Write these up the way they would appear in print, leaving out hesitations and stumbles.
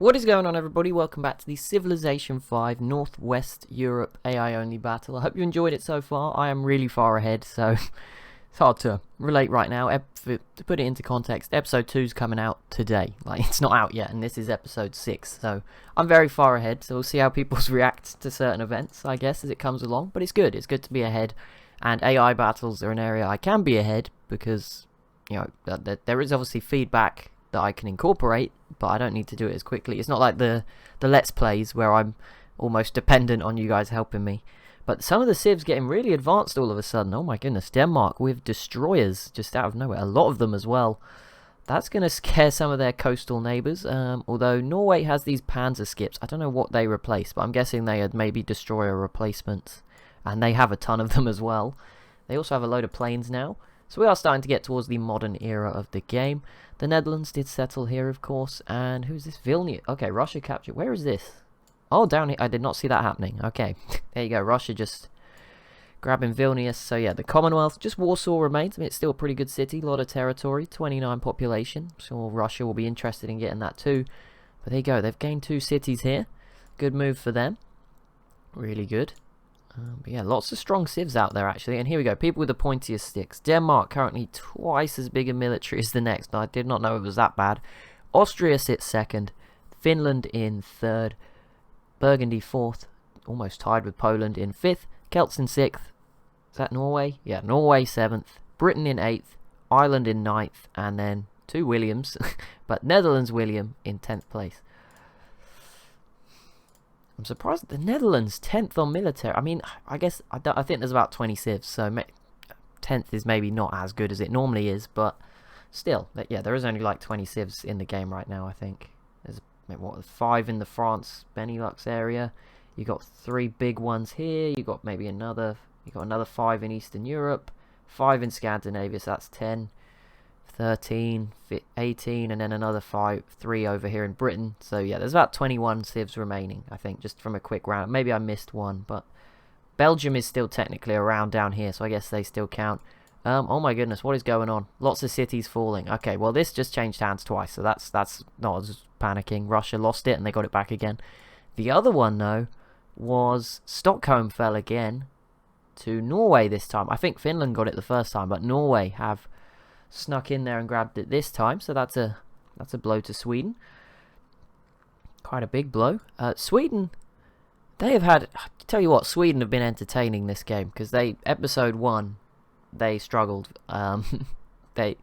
What is going on, everybody? Welcome back to the Civilization 5 Northwest Europe AI only battle. I hope you enjoyed it so far. I am really far ahead, so it's hard to relate right now. To put it into context, episode 2 is coming out today. Like, it's not out yet, and this is episode 6, so I'm very far ahead. So we'll see how people react to certain events, I guess, as it comes along. But it's good. It's good to be ahead, and AI battles are an area I can be ahead because, you know, there is obviously feedback that I can incorporate, but I don't need to do it as quickly. It's not like the Let's Plays where I'm almost dependent on you guys helping me. But some of the civs getting really advanced all of a sudden. Oh my goodness, Denmark with destroyers just out of nowhere. A lot of them as well. That's going to scare some of their coastal neighbours. Although Norway has these Panzer skips. I don't know what they replaced, but I'm guessing they had maybe destroyer replacements. And they have a ton of them as well. They also have a load of planes now. So we are starting to get towards the modern era of the game. The Netherlands did settle here, of course. And who's this? Vilnius. Okay, Russia captured. Where is this? Oh, down here. I did not see that happening. Okay, there you go. Russia just grabbing Vilnius. So yeah, the Commonwealth. Just Warsaw remains. I mean, it's still a pretty good city. A lot of territory. 29 population. So Russia will be interested in getting that too. But there you go. They've gained 2 cities here. Good move for them. Really good. But yeah, lots of strong civs out there actually. And here we go, people with the pointiest sticks. Denmark currently twice as big a military as the next. I did not know it was that bad. Austria sits second. Finland in third. Burgundy fourth. Almost tied with Poland in fifth. Celts in sixth. Is that Norway? Yeah, Norway seventh. Britain in eighth. Ireland in ninth. And then 2 Williams. But Netherlands William in 10th place. I'm surprised the Netherlands 10th on military. I mean, I guess I think there's about 20 civs, so 10th is maybe not as good as it normally is, but still, yeah, there is only like 20 civs in the game right now. I think there's what 5 in the France Benelux area. You got 3 big ones here. You got maybe another. You got another 5 in Eastern Europe, 5 in Scandinavia. So that's 10. 13, 18, and then another 3 over here in Britain. So yeah, there's about 21 civs remaining, I think, just from a quick round. Maybe I missed one, but Belgium is still technically around down here, so I guess they still count. Oh my goodness, what is going on? Lots of cities falling. Okay, well this just changed hands twice, so that's not as panicking. Russia lost it and they got it back again. The other one though was Stockholm fell again to Norway this time. I think Finland got it the first time, but Norway have snuck in there and grabbed it this time, so that's a blow to Sweden. Quite a big blow. Sweden, they have had. I tell you what, Sweden have been entertaining this game because episode 1, they struggled. They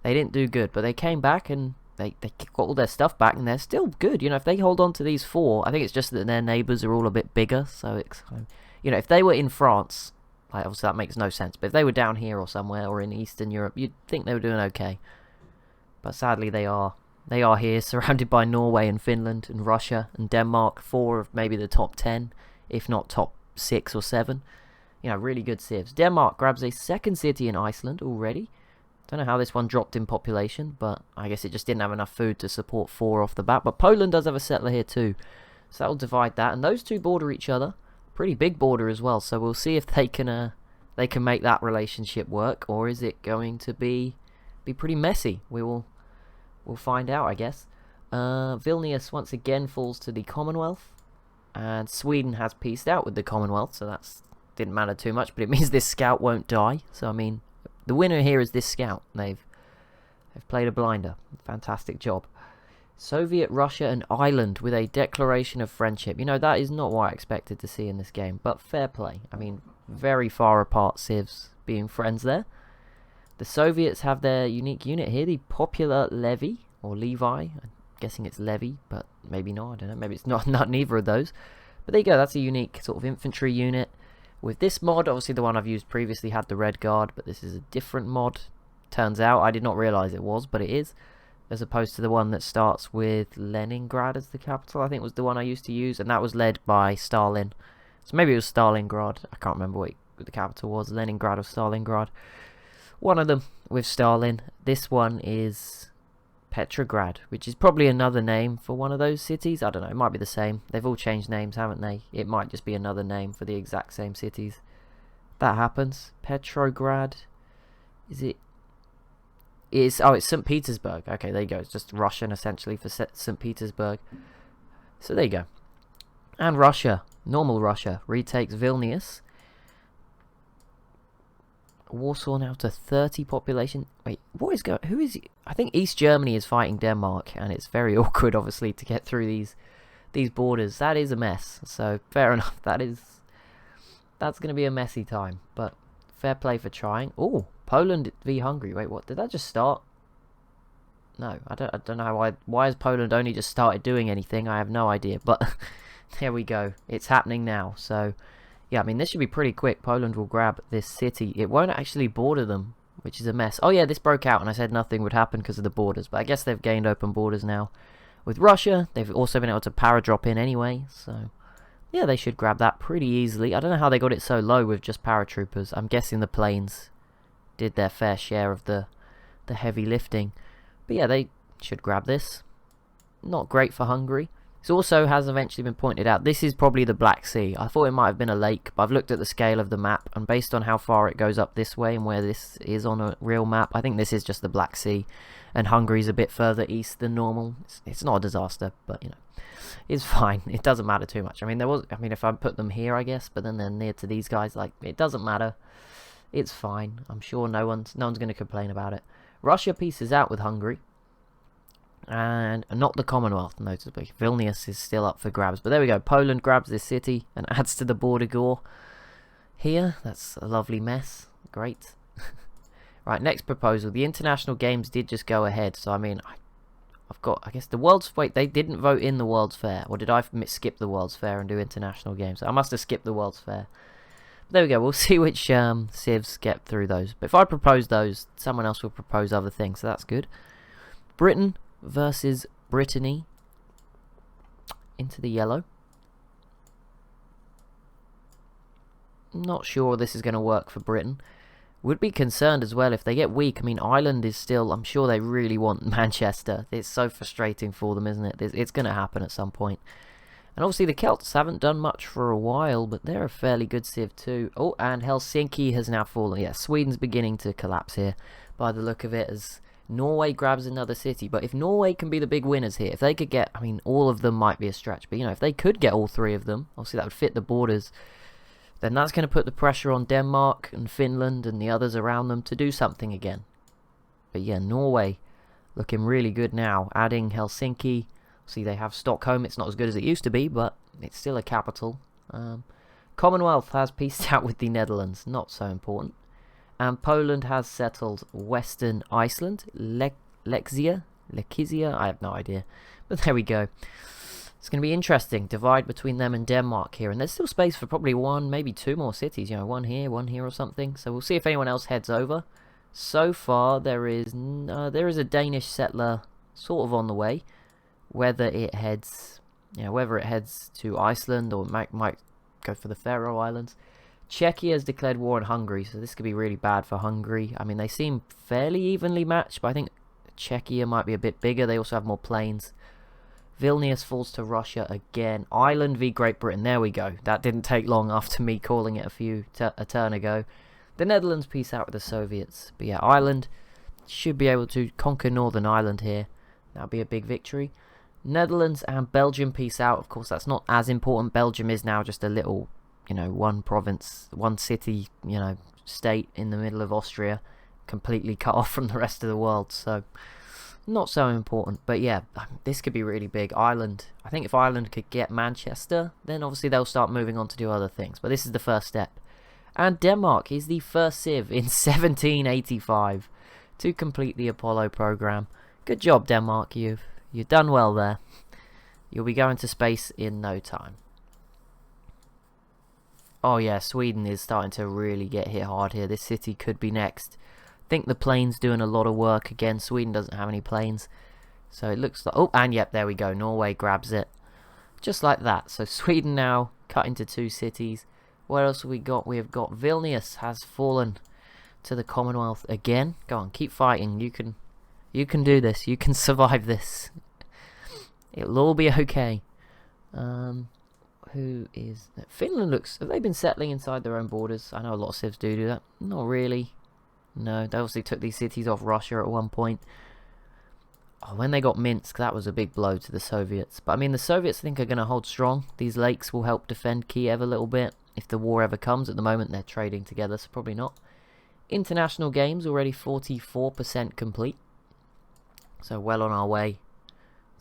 didn't do good, but they came back and they got all their stuff back, and they're still good. You know, if they hold on to these 4, I think it's just that their neighbours are all a bit bigger. So it's, you know, if they were in France. Like, obviously that makes no sense, but if they were down here or somewhere or in Eastern Europe, you'd think they were doing okay. But sadly they are here, surrounded by Norway and Finland and Russia and Denmark, 4 of maybe the top 10, if not top 6 or 7. You know, really good civs. Denmark grabs a 2nd city in Iceland already. Don't know how this one dropped in population, but I guess it just didn't have enough food to support 4 off the bat. But Poland does have a settler here too, so that'll divide that, and those 2 border each other. Pretty big border as well, so we'll see if they can make that relationship work, or is it going to be pretty messy. We'll find out, I guess. Vilnius once again falls to the Commonwealth, and Sweden has peaced out with the Commonwealth, so that didn't matter too much, but it means this scout won't die. So I mean, the winner here is this scout. They've played a blinder. Fantastic job. Soviet Russia and Ireland with a declaration of friendship. You know, that is not what I expected to see in this game, but fair play. I mean, very far apart civs being friends there. The Soviets have their unique unit here, the Popular Levy, or Levi. I'm guessing it's Levy, but maybe not. I don't know. Maybe it's not neither of those. But there you go. That's a unique sort of infantry unit. With this mod, obviously the one I've used previously had the Red Guard, but this is a different mod. Turns out, I did not realize it was, but it is. As opposed to the one that starts with Leningrad as the capital, I think was the one I used to use, and that was led by Stalin. So maybe it was Stalingrad. I can't remember what the capital was, Leningrad or Stalingrad. One of them with Stalin. This one is Petrograd, which is probably another name for one of those cities. I don't know, it might be the same. They've all changed names, haven't they? It might just be another name for the exact same cities. That happens. Petrograd. Is it? It's St. Petersburg. Okay, there you go. It's just Russian essentially for St. Petersburg. So there you go. And Russia, normal Russia, retakes Vilnius. Warsaw now to 30 population. Wait, what is going? Who is? I think East Germany is fighting Denmark, and it's very awkward, obviously, to get through these borders. That is a mess. So fair enough. That's going to be a messy time, but fair play for trying. Oh, Poland v Hungary. Wait, what? Did that just start? No, I don't know why has Poland only just started doing anything. I have no idea, but there we go. It's happening now. So yeah, I mean, this should be pretty quick. Poland will grab this city. It won't actually border them, which is a mess. Oh yeah, this broke out and I said nothing would happen because of the borders, but I guess they've gained open borders now with Russia. They've also been able to paradrop in anyway, so yeah, they should grab that pretty easily. I don't know how they got it so low with just paratroopers. I'm guessing the planes did their fair share of the heavy lifting. But yeah, they should grab this. Not great for Hungary. This also has eventually been pointed out. This is probably the Black Sea. I thought it might have been a lake, but I've looked at the scale of the map, and based on how far it goes up this way and where this is on a real map, I think this is just the Black Sea, and Hungary's a bit further east than normal. It's not a disaster, but you know, it's fine. It doesn't matter too much. I mean, if I put them here, I guess, but then they're near to these guys, like, it doesn't matter. It's fine. I'm sure no one's going to complain about it. Russia pieces out with Hungary. And not the Commonwealth, notably. Vilnius is still up for grabs. But there we go. Poland grabs this city and adds to the border gore. Here, that's a lovely mess. Great. Right, next proposal. The international games did just go ahead. So, I mean, I've got, I guess, the World's... Wait, they didn't vote in the World's Fair. Or did I skip the World's Fair and do international games? I must have skipped the World's Fair. But there we go. We'll see which civs get through those. But if I propose those, someone else will propose other things. So that's good. Britain versus Brittany into the yellow. Not sure this is going to work for Britain. Would be concerned as well if they get weak. I mean, Ireland is still... I'm sure they really want Manchester. It's so frustrating for them, isn't it? It's going to happen at some point. And obviously the Celts haven't done much for a while, but they're a fairly good civ too. Oh, and Helsinki has now fallen. Yeah, Sweden's beginning to collapse here by the look of it, as Norway grabs another city. But if Norway can be the big winners here, if they could get... I mean, all of them might be a stretch, but, you know, if they could get all three of them, obviously that would fit the borders, then that's going to put the pressure on Denmark and Finland and the others around them to do something again. But yeah, Norway looking really good now. Adding Helsinki. See, they have Stockholm. It's not as good as it used to be, but it's still a capital. Commonwealth has peaced out with the Netherlands. Not so important. And Poland has settled Western Iceland. Lexia? I have no idea. But there we go. It's going to be interesting. Divide between them and Denmark here. And there's still space for probably one, maybe two more cities. You know, one here or something. So we'll see if anyone else heads over. So far, there is a Danish settler sort of on the way. Whether it heads to Iceland or might go for the Faroe Islands. Czechia has declared war on Hungary, so this could be really bad for Hungary. I mean, they seem fairly evenly matched, but I think Czechia might be a bit bigger. They also have more planes. Vilnius falls to Russia again. Ireland v Great Britain. There we go. That didn't take long after me calling it a turn ago. The Netherlands peace out with the Soviets. But yeah, Ireland should be able to conquer Northern Ireland here. That'll be a big victory. Netherlands and Belgium peace out. Of course, that's not as important. Belgium is now just a little, you know, one province, one city, you know, state in the middle of Austria, completely cut off from the rest of the world. So, not so important. But yeah, this could be really big. Ireland, I think if Ireland could get Manchester, then obviously they'll start moving on to do other things. But this is the first step. And Denmark is the first civ in 1785 to complete the Apollo program. Good job, Denmark. You've done well there. You'll be going to space in no time. Oh yeah, Sweden is starting to really get hit hard here. This city could be next. I think the plane's doing a lot of work again. Sweden doesn't have any planes. So it looks like... Oh, and yep, there we go. Norway grabs it. Just like that. So Sweden now cut into two cities. What else have we got? We have got Vilnius has fallen to the Commonwealth again. Go on, keep fighting. You can do this. You can survive this. It'll all be okay. Who is... Finland looks... Have they been settling inside their own borders? I know a lot of civs do that. Not really. No, they obviously took these cities off Russia at one point. Oh, when they got Minsk, that was a big blow to the Soviets. But I mean, the Soviets I think are going to hold strong. These lakes will help defend Kiev a little bit if the war ever comes. At the moment, they're trading together, so probably not. International games already 44% complete. So well on our way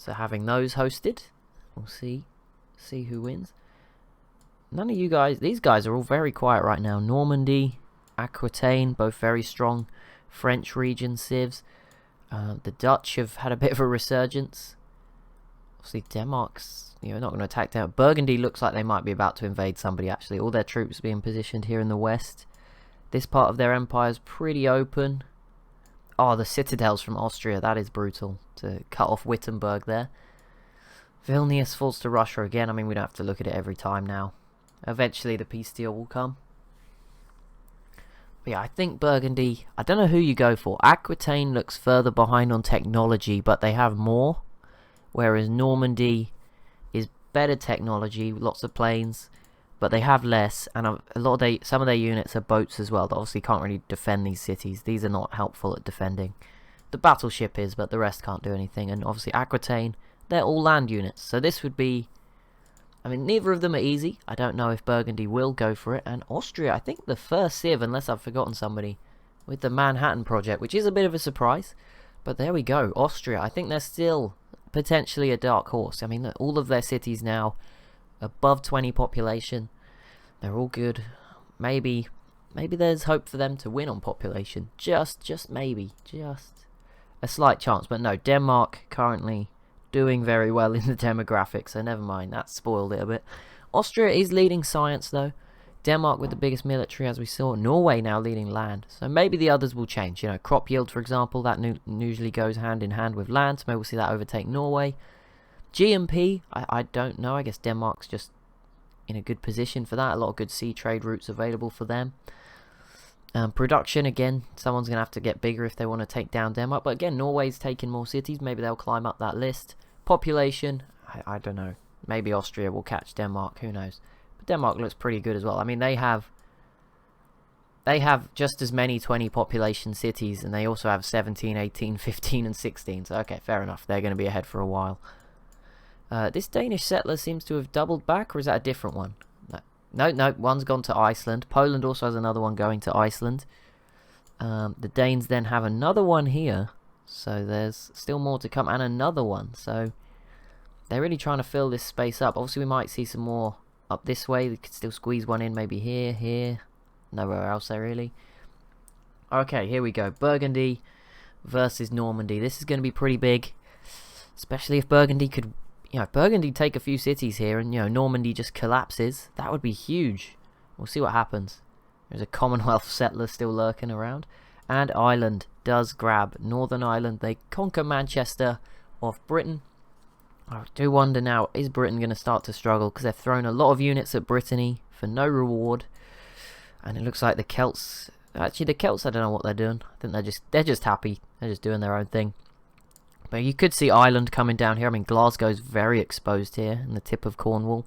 to having those hosted. We'll see who wins. None of you guys, these guys are all very quiet right now. Normandy, Aquitaine, both very strong. French region civs. The Dutch have had a bit of a resurgence. Obviously Denmark's, not going to attack down. Burgundy looks like they might be about to invade somebody actually. All their troops being positioned here in the west. This part of their empire is pretty open. Oh, the citadels from Austria, that is brutal. To cut off Wittenberg there. Vilnius falls to Russia again. I mean, we don't have to look at it every time now. Eventually the peace deal will come. But yeah, I think Burgundy, I don't know who you go for. Aquitaine looks further behind on technology, but they have more. Whereas Normandy is better technology, lots of planes, but they have less. And some of their units are boats as well that obviously can't really defend these cities. These are not helpful at defending. The battleship is, but the rest can't do anything. And obviously Aquitaine, they're all land units. So this would be, I mean, neither of them are easy. I don't know if Burgundy will go for it. And Austria, I think the first civ, unless I've forgotten somebody, with the Manhattan Project, which is a bit of a surprise. But there we go. Austria, I think they're still potentially a dark horse. I mean, all of their cities now above 20 population. They're all good. Maybe there's hope for them to win on population. Just maybe. Just a slight chance. But no, Denmark currently doing very well in the demographics, so never mind, that spoiled it a bit. Austria is leading science though. Denmark with the biggest military as we saw. Norway now leading land, so maybe the others will change. Crop yield for example, that usually goes hand in hand with land, so maybe we'll see that overtake Norway. GMP, I don't know, I guess Denmark's just in a good position for that. A lot of good sea trade routes available for them. Production, again, someone's going to have to get bigger if they want to take down Denmark. But again, Norway's taking more cities. Maybe they'll climb up that list. Population, I don't know. Maybe Austria will catch Denmark. Who knows? But Denmark looks pretty good as well. I mean, they have just as many 20 population cities. And they also have 17, 18, 15 and 16. So, okay, fair enough. They're going to be ahead for a while. This Danish settler seems to have doubled back. Or is that a different one? No, one's gone to Iceland. Poland also has another one going to Iceland. The Danes then have another one here. So there's still more to come and another one. So they're really trying to fill this space up. Obviously we might see some more up this way. We could still squeeze one in maybe here. Nowhere else there really. Okay, here we go. Burgundy versus Normandy. This is going to be pretty big. Especially if Burgundy could... if Burgundy take a few cities here and, Normandy just collapses, that would be huge. We'll see what happens. There's a Commonwealth settler still lurking around. And Ireland does grab Northern Ireland. They conquer Manchester off Britain. I do wonder now, is Britain going to start to struggle? Because they've thrown a lot of units at Brittany for no reward. And it looks like the Celts... Actually, the Celts, I don't know what they're doing. I think they're just happy. They're just doing their own thing. But you could see Ireland coming down here. I mean, Glasgow's very exposed here in the tip of Cornwall.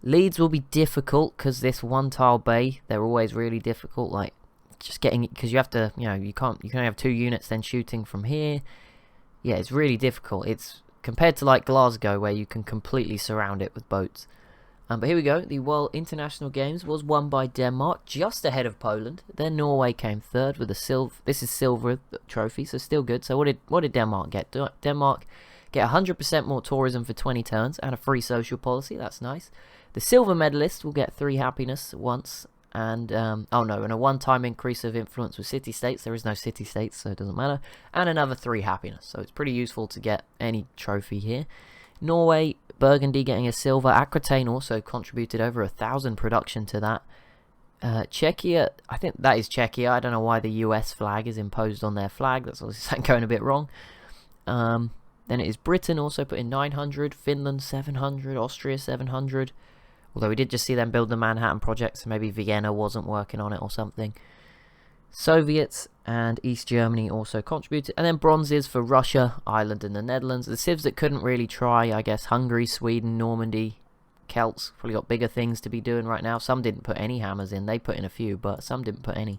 Leeds will be difficult because this one-tile bay, they're always really difficult. Like, just getting... Because you have to, you can only have 2 units then shooting from here. Yeah, it's really difficult. It's compared to, like, Glasgow, where you can completely surround it with boats. But here we go. The World International Games was won by Denmark, just ahead of Poland. Then Norway came third with a silver. This is silver trophy, so still good. So what did Denmark get? Denmark get 100% more tourism for 20 turns and a free social policy. That's nice. The silver medalist will get 3 happiness once, and and a one-time increase of influence with city-states. There is no city-states, so it doesn't matter. And another 3 happiness. So it's pretty useful to get any trophy here. Norway, Burgundy getting a silver. Aquitaine also contributed over 1,000 production to that. Czechia, I think that is Czechia. I don't know why the US flag is imposed on their flag. That's obviously going a bit wrong. Then it is Britain also put in 900. Finland 700. Austria 700. Although we did just see them build the Manhattan Project, so maybe Vienna wasn't working on it or something. Soviets and East Germany also contributed. And then bronzes for Russia, Ireland and the Netherlands. The civs that couldn't really try, I guess, Hungary, Sweden, Normandy, Celts. Probably got bigger things to be doing right now. Some didn't put any hammers in. They put in a few, but some didn't put any.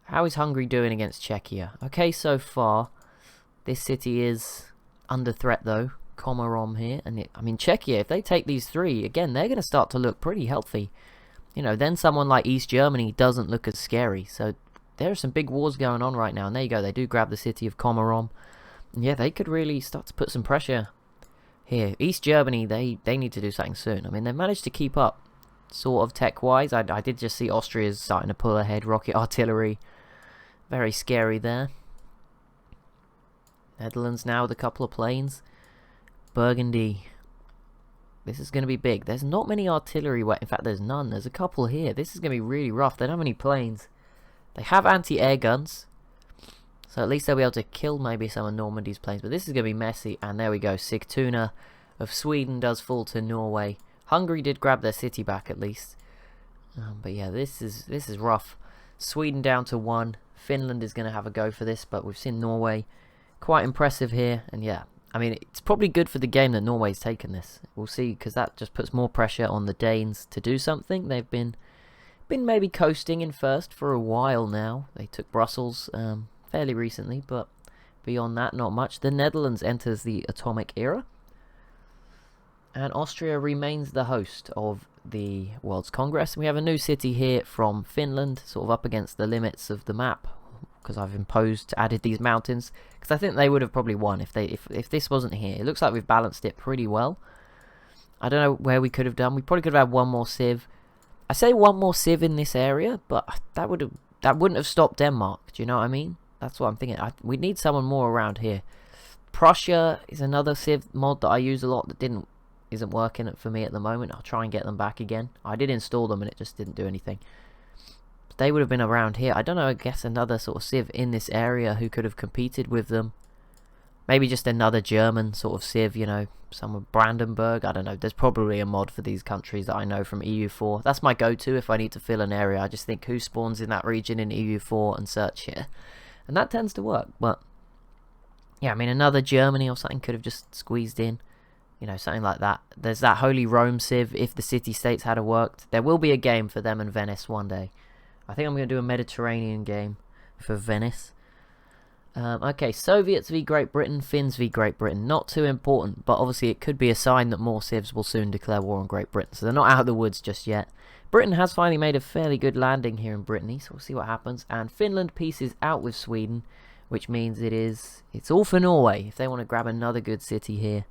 How is Hungary doing against Czechia? Okay, so far. This city is under threat though. Komarom here, and I mean Czechia, if they take these three, again, they're going to start to look pretty healthy. You know, then someone like East Germany doesn't look as scary. So there are some big wars going on right now, and there you go, they do grab the city of Komarom. And yeah, they could really start to put some pressure here. East Germany, they need to do something soon. I mean, they've managed to keep up, sort of tech-wise. I did just see Austria's starting to pull ahead, rocket artillery. Very scary there. Netherlands now with a couple of planes. Burgundy. This is going to be big. There's not many artillery. In fact, there's none. There's a couple here. This is going to be really rough. They don't have any planes. They have anti-air guns. So at least they'll be able to kill maybe some of Normandy's planes. But this is going to be messy. And there we go. Sigtuna of Sweden does fall to Norway. Hungary did grab their city back at least. But yeah, this is rough. Sweden down to 1. Finland is going to have a go for this. But we've seen Norway quite impressive here. And yeah, I mean, it's probably good for the game that Norway's taken this. We'll see, because that just puts more pressure on the Danes to do something. They've been maybe coasting in first for a while now. They took Brussels fairly recently, but beyond that, not much. The Netherlands enters the atomic era, and Austria remains the host of the World's Congress. We have a new city here from Finland, sort of up against the limits of the map, because I've added these mountains, because I think they would have probably won if this wasn't here. It looks like we've balanced it pretty well. I don't know where we could have done. We probably could have had one more civ. I say one more civ in this area, but that wouldn't have stopped Denmark. Do you know what I mean? That's what I'm thinking. We need someone more around here. Prussia is another civ mod that I use a lot that isn't working for me at the moment. I'll try and get them back again. I did install them and it just didn't do anything. They would have been around here. I don't know, I guess another sort of civ in this area who could have competed with them. Maybe just another German sort of civ, you know, some of Brandenburg. I don't know. There's probably a mod for these countries that I know from EU4. That's my go-to if I need to fill an area. I just think who spawns in that region in EU4 and search here. And that tends to work. But yeah, I mean, another Germany or something could have just squeezed in. You know, something like that. There's that Holy Rome civ if the city-states had worked. There will be a game for them and Venice one day. I think I'm going to do a Mediterranean game for Venice. Okay, Soviets v Great Britain, Finns v Great Britain. Not too important, but obviously it could be a sign that more civs will soon declare war on Great Britain. So they're not out of the woods just yet. Britain has finally made a fairly good landing here in Brittany, so we'll see what happens. And Finland pieces out with Sweden, which means it's all for Norway. If they want to grab another good city here,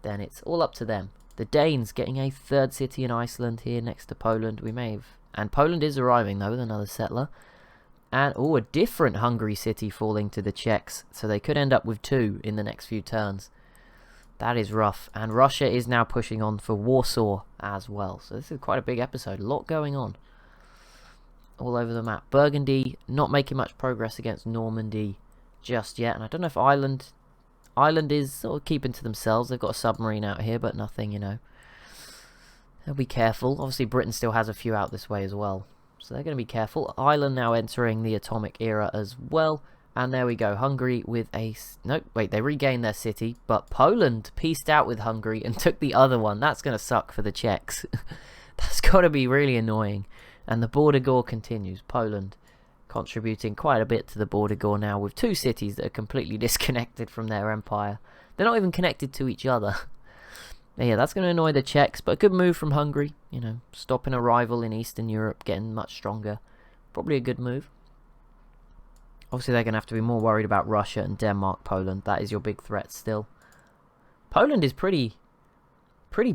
then it's all up to them. The Danes getting a third city in Iceland here next to Poland. And Poland is arriving though with another settler. And a different Hungary city falling to the Czechs, so they could end up with 2 in the next few turns. That is rough. And Russia is now pushing on for Warsaw as well. So this is quite a big episode. A lot going on all over the map. Burgundy not making much progress against Normandy just yet. And I don't know if Ireland is sort of keeping to themselves. They've got a submarine out here, but nothing, you know. They'll be careful. Obviously, Britain still has a few out this way as well. So they're going to be careful. Ireland now entering the atomic era as well. And there we go. Hungary with a... Nope, wait, they regained their city. But Poland pieced out with Hungary and took the other one. That's going to suck for the Czechs. That's got to be really annoying. And the border war continues. Poland contributing quite a bit to the border war now with 2 cities that are completely disconnected from their empire. They're not even connected to each other. Yeah, that's going to annoy the Czechs, but a good move from Hungary. You know, stopping a rival in Eastern Europe, getting much stronger. Probably a good move. Obviously, they're going to have to be more worried about Russia and Denmark, Poland. That is your big threat still. Poland is pretty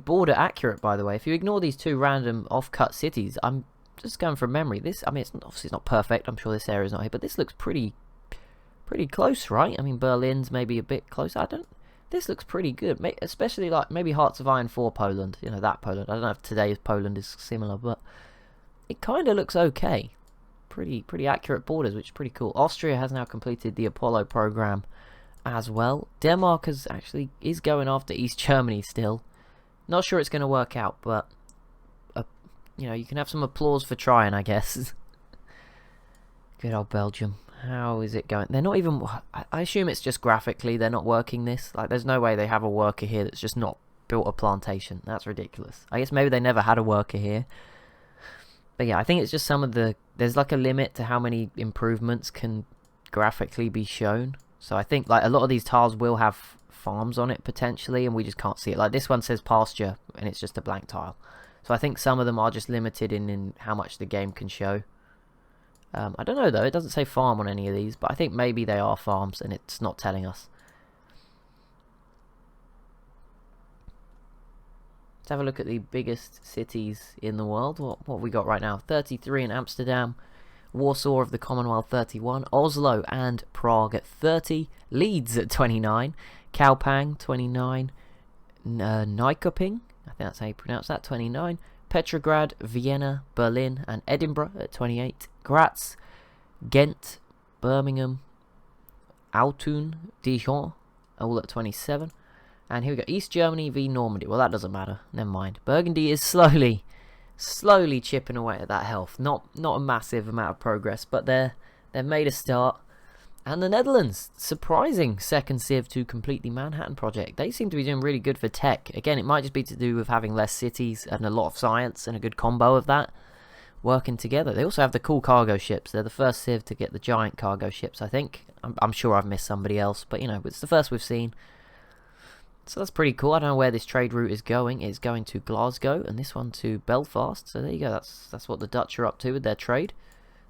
border accurate, by the way. If you ignore these 2 random off-cut cities, I'm just going from memory. I mean, obviously it's not perfect. I'm sure this area is not here, but this looks pretty close, right? I mean, Berlin's maybe a bit close. This looks pretty good, especially like maybe Hearts of Iron 4 Poland, you know, that Poland. I don't know if today's Poland is similar, but it kind of looks okay. Pretty accurate borders, which is pretty cool. Austria has now completed the Apollo program as well. Denmark is going after East Germany still. Not sure it's going to work out, but you know, you can have some applause for trying, I guess. Good old Belgium. How is it going? They're not even... I assume it's just graphically they're not working this. Like, there's no way they have a worker here that's just not built a plantation. That's ridiculous. I guess maybe they never had a worker here. But yeah, I think it's just some of the... There's like a limit to how many improvements can graphically be shown. So I think like a lot of these tiles will have farms on it potentially, and we just can't see it. Like this one says pasture, and it's just a blank tile. So I think some of them are just limited in how much the game can show. I don't know though, it doesn't say farm on any of these, but I think maybe they are farms and it's not telling us. Let's have a look at the biggest cities in the world. What have we got right now? 33 in Amsterdam, Warsaw of the Commonwealth 31, Oslo and Prague at 30, Leeds at 29, Kaupang 29, Nyköping, I think that's how you pronounce that, 29, Petrograd, Vienna, Berlin and Edinburgh at 28, Graz, Ghent, Birmingham, Autun, Dijon, all at 27. And here we go, East Germany v Normandy. Well, that doesn't matter, never mind. Burgundy is slowly chipping away at that health. Not a massive amount of progress, but they've made a start. And the Netherlands, surprising second civ to complete the Manhattan Project. They seem to be doing really good for tech. Again, it might just be to do with having less cities and a lot of science and a good combo of that working together. They also have the cool cargo ships. They're the first civ to get the giant cargo ships, I think. I'm sure I've missed somebody else, but you know, it's the first we've seen. So that's pretty cool. I don't know where this trade route is going. It's going to Glasgow and this one to Belfast. So there you go. That's what the Dutch are up to with their trade.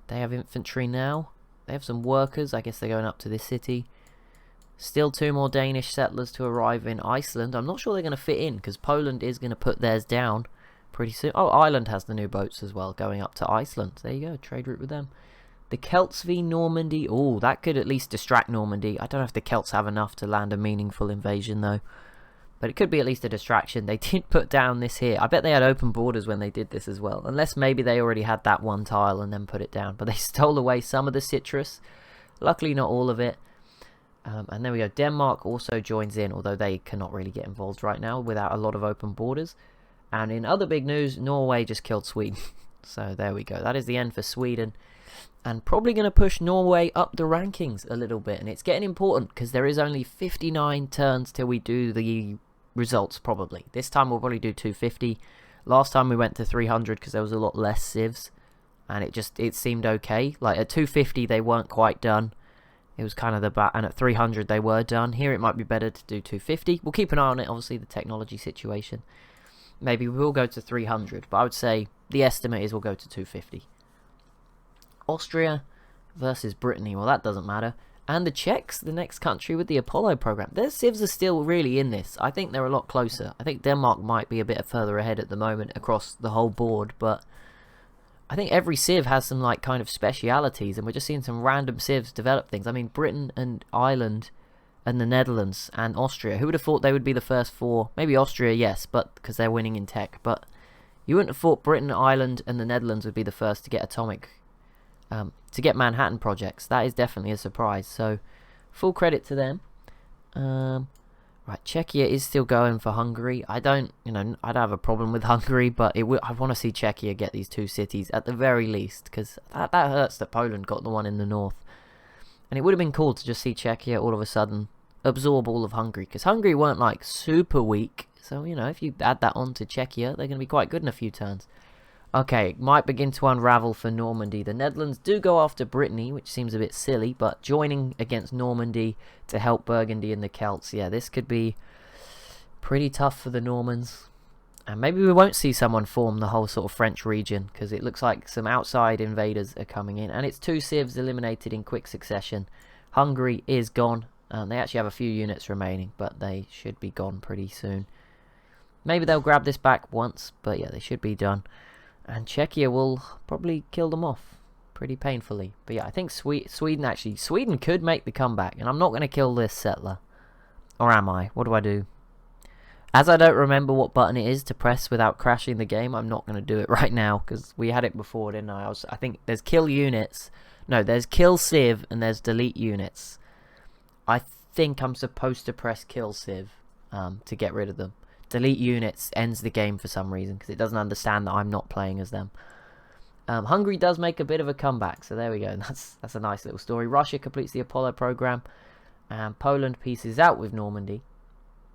They have infantry now. They have some workers. I guess they're going up to this city. Still 2 more Danish settlers to arrive in Iceland. I'm not sure they're going to fit in because Poland is going to put theirs down pretty soon. Oh, Ireland has the new boats as well going up to Iceland. There you go. Trade route with them. The Celts v Normandy. Oh, that could at least distract Normandy. I don't know if the Celts have enough to land a meaningful invasion though. But it could be at least a distraction. They did put down this here. I bet they had open borders when they did this as well. Unless maybe they already had that one tile and then put it down. But they stole away some of the citrus. Luckily not all of it. And there we go. Denmark also joins in. Although they cannot really get involved right now without a lot of open borders. And in other big news, Norway just killed Sweden. So there we go. That is the end for Sweden. And probably going to push Norway up the rankings a little bit. And it's getting important because there is only 59 turns till we do the results probably. This time we'll probably do 250. Last time we went to 300 because there was a lot less civs. And it seemed okay. Like at 250 they weren't quite done. It was kind of the and at 300 they were done. Here it might be better to do 250. We'll keep an eye on it, obviously the technology situation. Maybe we will go to 300. But I would say the estimate is we'll go to 250. Austria versus Brittany. Well, that doesn't matter. And the Czechs, the next country with the Apollo program. Their civs are still really in this. I think they're a lot closer. I think Denmark might be a bit further ahead at the moment across the whole board, but I think every civ has some like kind of specialities, and we're just seeing some random civs develop things. I mean, Britain and Ireland and the Netherlands and Austria. Who would have thought they would be the first 4? Maybe Austria, yes, but because they're winning in tech. But you wouldn't have thought Britain, Ireland and the Netherlands would be the first to get atomic to get Manhattan projects. That is definitely a surprise. So, full credit to them. Right, Czechia is still going for Hungary. I don't have a problem with Hungary, but I want to see Czechia get these 2 cities at the very least, because that hurts that Poland got the one in the north. And it would have been cool to just see Czechia all of a sudden absorb all of Hungary, because Hungary weren't like super weak. So, you know, if you add that on to Czechia, they're going to be quite good in a few turns. Okay, it might begin to unravel for Normandy. The Netherlands do go after Brittany, which seems a bit silly, but joining against Normandy to help Burgundy and the Celts. Yeah, this could be pretty tough for the Normans. And maybe we won't see someone form the whole sort of French region, because it looks like some outside invaders are coming in. And it's 2 civs eliminated in quick succession. Hungary is gone. They actually have a few units remaining, but they should be gone pretty soon. Maybe they'll grab this back once, but yeah, they should be done. And Czechia will probably kill them off pretty painfully. But yeah, I think Sweden could make the comeback. And I'm not going to kill this settler. Or am I? What do I do? As I don't remember what button it is to press without crashing the game, I'm not going to do it right now. Because we had it before, didn't I? I think there's kill units. No, there's kill civ and there's delete units. I think I'm supposed to press kill civ to get rid of them. Delete units ends the game for some reason because it doesn't understand that I'm not playing as them. Hungary does make a bit of a comeback, so there we go. That's a nice little story. Russia completes the Apollo program, and Poland pieces out with Normandy.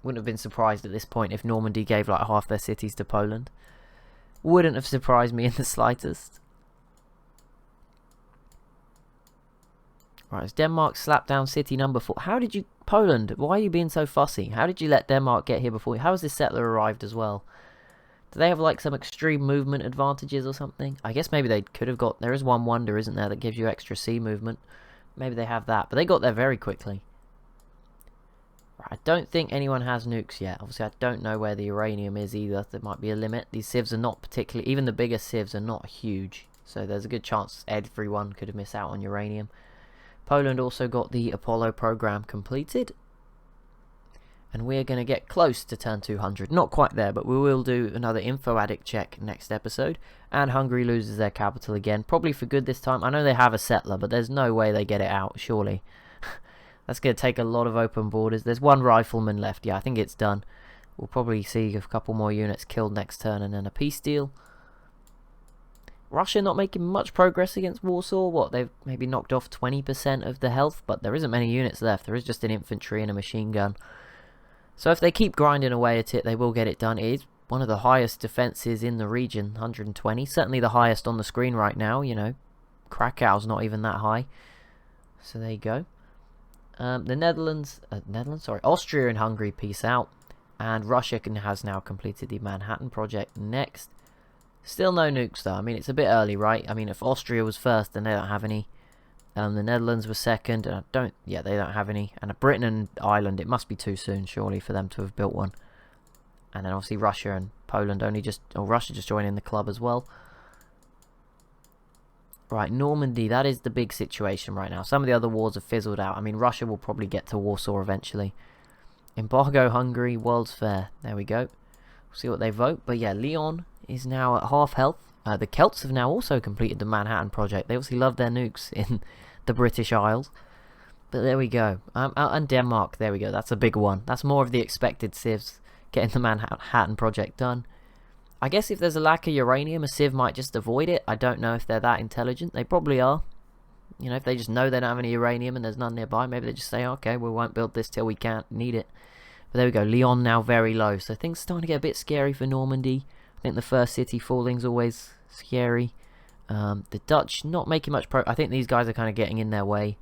Wouldn't have been surprised at this point if Normandy gave like half their cities to Poland. Wouldn't have surprised me in the slightest. Right, as Denmark slapped down city number 4. How did you... Poland, why are you being so fussy? How did you let Denmark get here before you? How has this settler arrived as well? Do they have like some extreme movement advantages or something? I guess maybe they could have got... There is one wonder, isn't there, that gives you extra sea movement. Maybe they have that, but they got there very quickly. Right, I don't think anyone has nukes yet. Obviously, I don't know where the uranium is either. There might be a limit. These civs are not particularly... Even the bigger civs are not huge. So there's a good chance everyone could have missed out on uranium. Poland also got the Apollo program completed. And we're going to get close to turn 200. Not quite there, but we will do another info addict check next episode. And Hungary loses their capital again. Probably for good this time. I know they have a settler, but there's no way they get it out, surely. That's going to take a lot of open borders. There's one rifleman left. Yeah, I think it's done. We'll probably see a couple more units killed next turn and then a peace deal. Russia not making much progress against Warsaw. What, they've maybe knocked off 20% of the health, but there isn't many units left. There is just an infantry and a machine gun. So if they keep grinding away at it, they will get it done. It is one of the highest defenses in the region, 120. Certainly the highest on the screen right now, you know. Krakow's not even that high. So there you go. The Austria and Hungary peace out. And Russia has now completed the Manhattan Project next. Still no nukes though. I mean, it's a bit early, right? I mean, if Austria was first, then they don't have any. The Netherlands was second, and they don't have any. And Britain and Ireland, it must be too soon, surely, for them to have built one. And then obviously Russia and Poland Russia just joining the club as well. Right, Normandy, that is the big situation right now. Some of the other wars have fizzled out. I mean, Russia will probably get to Warsaw eventually. Embargo Hungary, World's Fair. There we go. We'll see what they vote. But yeah, Lyon is now at half health. The Celts have now also completed the Manhattan Project. They obviously love their nukes in the British Isles. But there we go. And Denmark, there we go. That's a big one. That's more of the expected civs getting the Manhattan Project done. I guess if there's a lack of uranium, a civ might just avoid it. I don't know if they're that intelligent. They probably are. You know, if they just know they don't have any uranium and there's none nearby, maybe they just say, okay, we won't build this till we can't need it. But there we go. Lyon now very low. So things are starting to get a bit scary for Normandy. I think the first city falling is always scary. The Dutch not making much I think these guys are kind of getting in their way.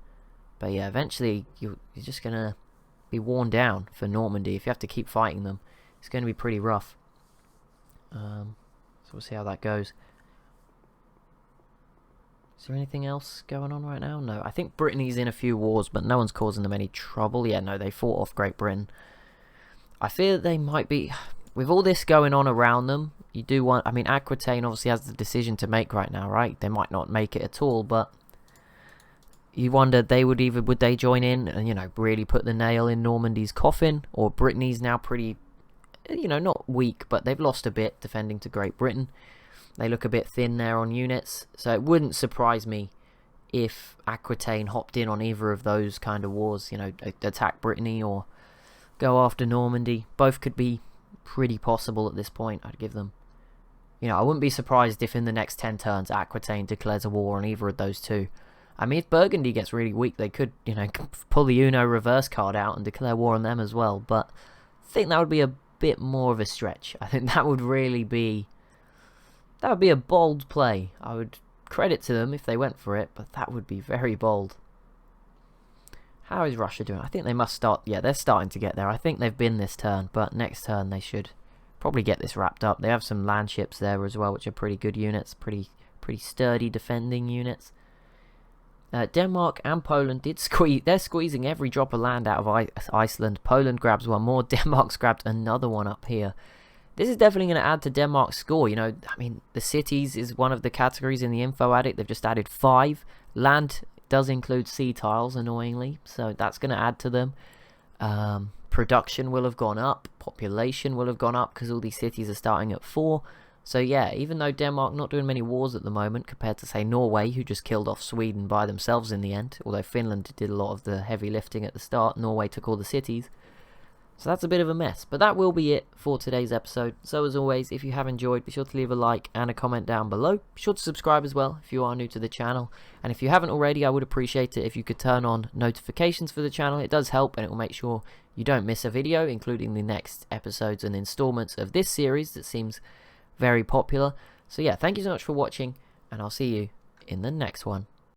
But yeah, eventually you're just going to be worn down for Normandy. If you have to keep fighting them, it's going to be pretty rough. So we'll see how that goes. Is there anything else going on right now? No, I think Brittany's in a few wars, but no one's causing them any trouble. Yeah, no, they fought off Great Britain. I fear they might be... With all this going on around them, you do want... I mean, Aquitaine obviously has the decision to make right now, right? They might not make it at all, but... You wonder, would they join in and, you know, really put the nail in Normandy's coffin? Or Brittany's now pretty, you know, not weak, but they've lost a bit defending to Great Britain. They look a bit thin there on units. So it wouldn't surprise me if Aquitaine hopped in on either of those kind of wars. You know, attack Brittany or go after Normandy. Both could be pretty possible at this point, I'd give them. You know, I wouldn't be surprised if in the next 10 turns Aquitaine declares a war on either of those two. I mean, if Burgundy gets really weak, they could, you know, pull the Uno reverse card out and declare war on them as well. But I think that would be a bit more of a stretch. I think that would really be... That would be a bold play. I would credit to them if they went for it, but that would be very bold. How is Russia doing? I think they must start... Yeah, they're starting to get there. I think they've been this turn, but next turn they should probably get this wrapped up. They have some land ships there as well, which are pretty good units. Pretty sturdy defending units. Denmark and Poland did squeeze. They're squeezing every drop of land out of Iceland. Poland grabs one more. Denmark's grabbed another one up here. This is definitely going to add to Denmark's score. You know, I mean, the cities is one of the categories in the info addict. They've just added 5. Land does include sea tiles, annoyingly, so that's going to add to them. Production will have gone up. Population will have gone up because all these cities are starting at 4. So yeah, even though Denmark not doing many wars at the moment compared to, say, Norway, who just killed off Sweden by themselves in the end, although Finland did a lot of the heavy lifting at the start, Norway took all the cities. So that's a bit of a mess. But that will be it for today's episode. So as always, if you have enjoyed, be sure to leave a like and a comment down below. Be sure to subscribe as well if you are new to the channel. And if you haven't already, I would appreciate it if you could turn on notifications for the channel. It does help and it will make sure you don't miss a video, including the next episodes and installments of this series that seems very popular. So yeah, thank you so much for watching, and I'll see you in the next one.